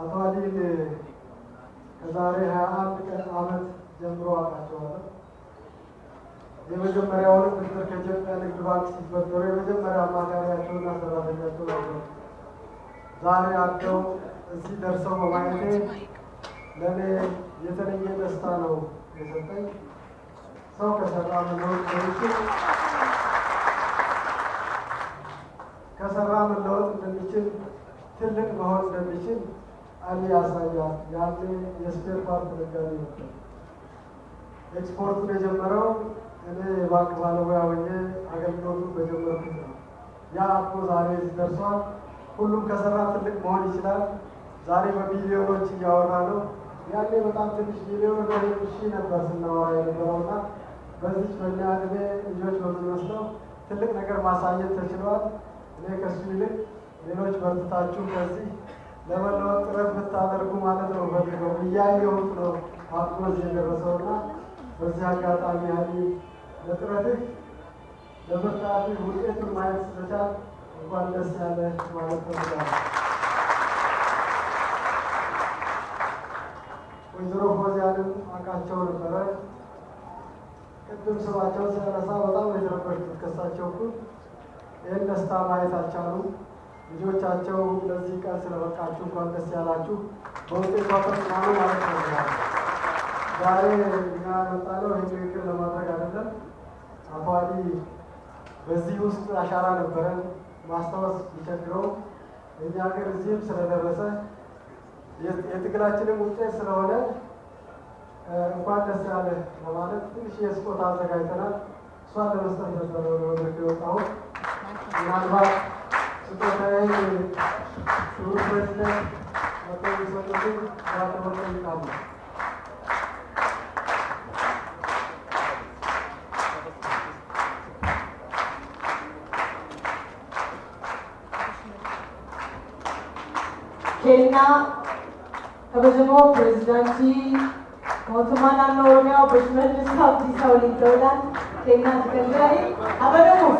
አቷሊን ከዛሬ 21 ዓመት ጀምሮ አውቃቸዋለሁ። የመጀመሪያውን ብድር ከኢትዮጵያ ንግድ ባንክ ሲበደሩ የመጀመሪያ አማካሪያቸውና ሰራተኛቸው ነበሩ። ዛሬ አድገው እዚህ ደርሰው በማየቴ ለእኔ የተለየ ደስታ ነው የሰጠኝ። ሰው ከሰራ መለወጥ እንደሚችል ትልቅ መሆን እንደሚችል አሊ ያሳያል። ያኔ የስፔር ፓርት ነጋዴ ነበር። ኤክስፖርቱን የጀመረው እኔ የባንክ ባለሙያ ሆኜ አገልግሎቱን በጀመርኩት ነው። ያ አድጎ ዛሬ እዚህ ደርሷል። ሁሉም ከሰራ ትልቅ መሆን ይችላል። ዛሬ በቢሊዮኖች እያወራ ነው። ያኔ በጣም ትንሽ ሚሊዮን ሺህ ነበር ስናወራ የነበረውና በዚህ በእኛ ዕድሜ ልጆች በምንመስለው ትልቅ ነገር ማሳየት ተችሏል። እኔ ከሱ ይልቅ ሌሎች በርትታችሁ ከዚህ ለመለወጥ ጥረት ብታደርጉ ማለት ነው ፈልገው እያየሁት ነው አድጎ እዚህ የደረሰውና በዚህ አጋጣሚ ያሊ ለጥረትህ ለብርታትህ ውጤቱን ማየት ስለቻል እንኳን ደስ ያለህ ማለት ፈልጋለሁ። ወይዘሮ ፎዚያንን አውቃቸው ነበረ። ቅድም ስማቸው ሲያነሳ በጣም የተረበሽኩት ከሳቸው እኩል ይህን ደስታ ማየት አልቻሉም። ልጆቻቸው ለዚህ ቀን ስለበቃችሁ እንኳን ደስ ያላችሁ። በውጤቷ ተስማሙ ማለት ፈልጋለሁ። ዛሬ እኛ መጣነው ይህን ንግግር ለማድረግ አይደለም። አቶ አሊ በዚህ ውስጥ አሻራ ነበረን። ማስታወስ ሊቸግረው እኛ ሀገር እዚህም ስለደረሰ የትግላችንም ውጤት ስለሆነ እንኳን ደስ ያለ ለማለት ትንሽ የስጦታ አዘጋጅተናል። እሷን ለመስጠት ነበረ ወደ መድረክ የወጣሁት። ምናልባት ስጦታዬ ክቡር ፕሬዚደንት መቶ ሊሰጡልኝ ባለመጠ ይቃሉ። Kenya kabajamo presidency mootummaa naannoo Oromiyaa obbo Shimallis Abdiisaa waliin ta'uudhaan Keenyaatti kan jirani abadamu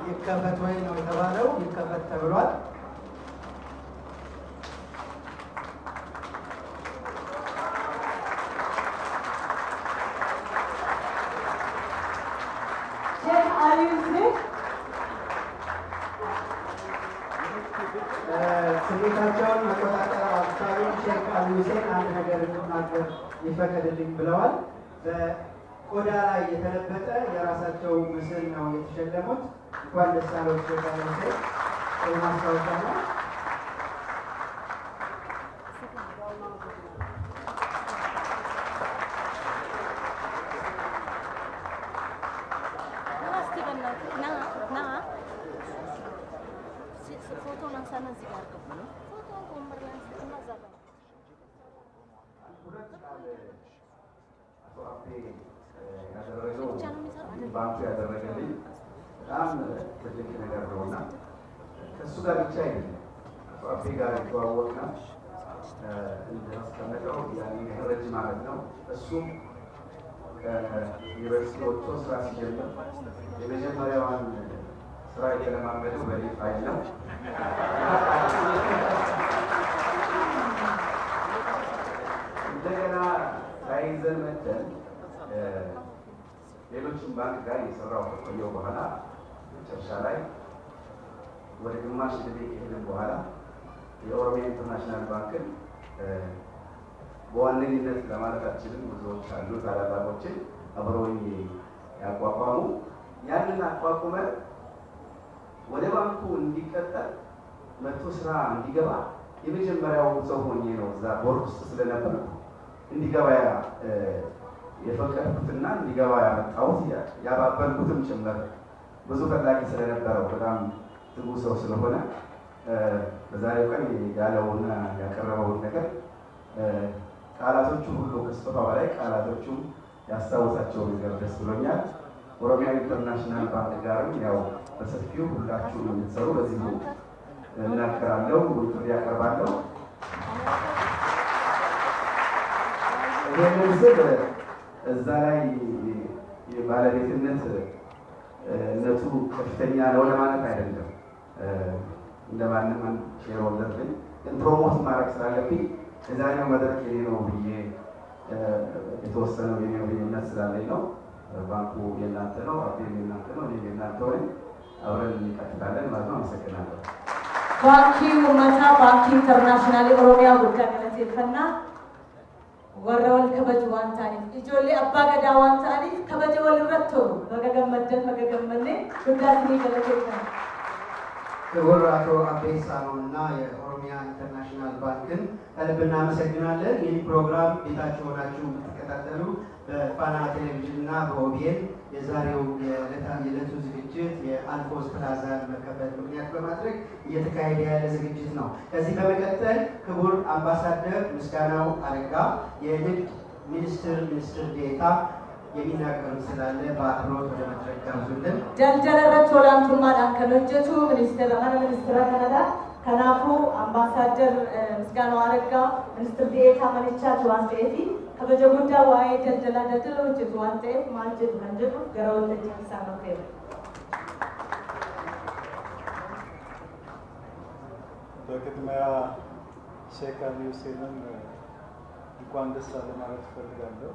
ይከፈት ወይ ነው የተባለው። ይከፈት ተብሏል። ስሜታቸውን መቆጣጠር አልቻሉም። ሼክ አሊ ሁሴን አንድ ነገር እንድናገር ይፈቀድልኝ ብለዋል። በቆዳ ላይ የተለበጠ የራሳቸው ምስል ነው የተሸለሙት። እንኳን ደስ ያለው ሼክ አሊ ሁሴን። ማስታወሻ ነው። ባንኩ ያደረገልኝ በጣም ትልቅ ነገር ነውና ከእሱ ጋር ብቻ አይደለም አቶ አቤ ጋር የተዋወቅነው እንደማስቀመጠው ያኔ ረጅም ዓመት ነው። እሱም ከዩኒቨርሲቲ ወጥቶ ስራ ሲጀምር የመጀመሪያዋን ስራ የተለማመደው በኔ ፋይል ነው። እንደገና ተያይዘን መተን ሌሎችም ባንክ ጋር የሰራው ከቆየው በኋላ መጨረሻ ላይ ወደ ግማሽ ዕድሜ ከሄድን በኋላ የኦሮሚያ ኢንተርናሽናል ባንክን በዋነኝነት ለማለታችንም ብዙዎች አሉ ታላላቆችን አብረውኝ ያቋቋሙ። ያንን አቋቁመን ወደ ባንኩ እንዲቀጠል መጥቶ ስራ እንዲገባ የመጀመሪያው ሰው ሆኜ ነው እዛ ቦርድ ውስጥ ስለነበር እንዲገባ የፈቀድኩትና እንዲገባ ያመጣሁት ያባበልኩትም ጭምር ብዙ ፈላጊ ስለነበረው በጣም ትጉ ሰው ስለሆነ በዛሬው ቀን ያለውና ያቀረበውን ነገር ቃላቶቹ ሁሉ ከስጦታ በላይ ቃላቶቹ ያስታወሳቸው ነገር ደስ ብሎኛል። ኦሮሚያ ኢንተርናሽናል ባንክ ጋርም ያው በሰፊው ሁላችሁም የምትሰሩ በዚህ እናገራለሁ፣ ጥሪ ያቀርባለሁ። ይህንን ስል እዛ ላይ የባለቤትነት እነቱ ከፍተኛ ነው ለማለት አይደለም። እንደማንም ሼር ሆልደር ግን ፕሮሞት ማድረግ ስላለብኝ እዛኛው መድረክ የኔ ነው ብዬ የተወሰነው የኔ ብዬነት ስላለኝ ነው። ባንኩ የእናንተ ነው፣ አቤል የእናንተ ነው፣ እኔ የእናንተ ሆነን አብረን እንቀጥላለን ማለት ነው። አመሰግናለሁ። ባንኪ ውመታ ባንኪ ኢንተርናሽናል ኦሮሚያ ጉዳይ ገለቴፈና ወረወል ከበጅ ዋንታኒ ኢጆሌ አባ ገዳ ዋንታኒ ከበጅ ወልረቶ በገገመደን በገገመኔ ጉዳይ ገለቴፈና ክቡር አቶ አቤሳ ነውና የኦሮሚያ ኢንተርናሽናል ባንክን ከልብ እናመሰግናለን። ይህ ፕሮግራም ቤታችሁ ሆናችሁ የምትከታተሉ በፋና ቴሌቪዥን እና በኦቢኤን የዛሬው የዕለቱ ዝግጅት የአልፎስ ፕላዛን መከፈት ምክንያት በማድረግ እየተካሄደ ያለ ዝግጅት ነው። ከዚህ በመቀጠል ክቡር አምባሳደር ምስጋናው አረጋ የንግድ ሚኒስትር ዴኤታ የሚናገሩ ስላለ በአክብሮት ወደ መድረክ ጋብዙልን። ጀልጀለረት ወላንቱማ ዳንከኖጀቱ ሚኒስትር ከነዳ ከናፉ አምባሳደር ምስጋናው አረጋ ሚኒስትር ዴኤታ መኒቻቱ ዋንቴቲ ከበጀጉዳ ዋይ ጀልጀላ ደድሎች ዋንቴ ማንጀት መንጀቱ ገራውተች ሳመከ በቅድሚያ ሼክ አሊ ሁሴንን እንኳን ደስ አለ ማለት እፈልጋለሁ።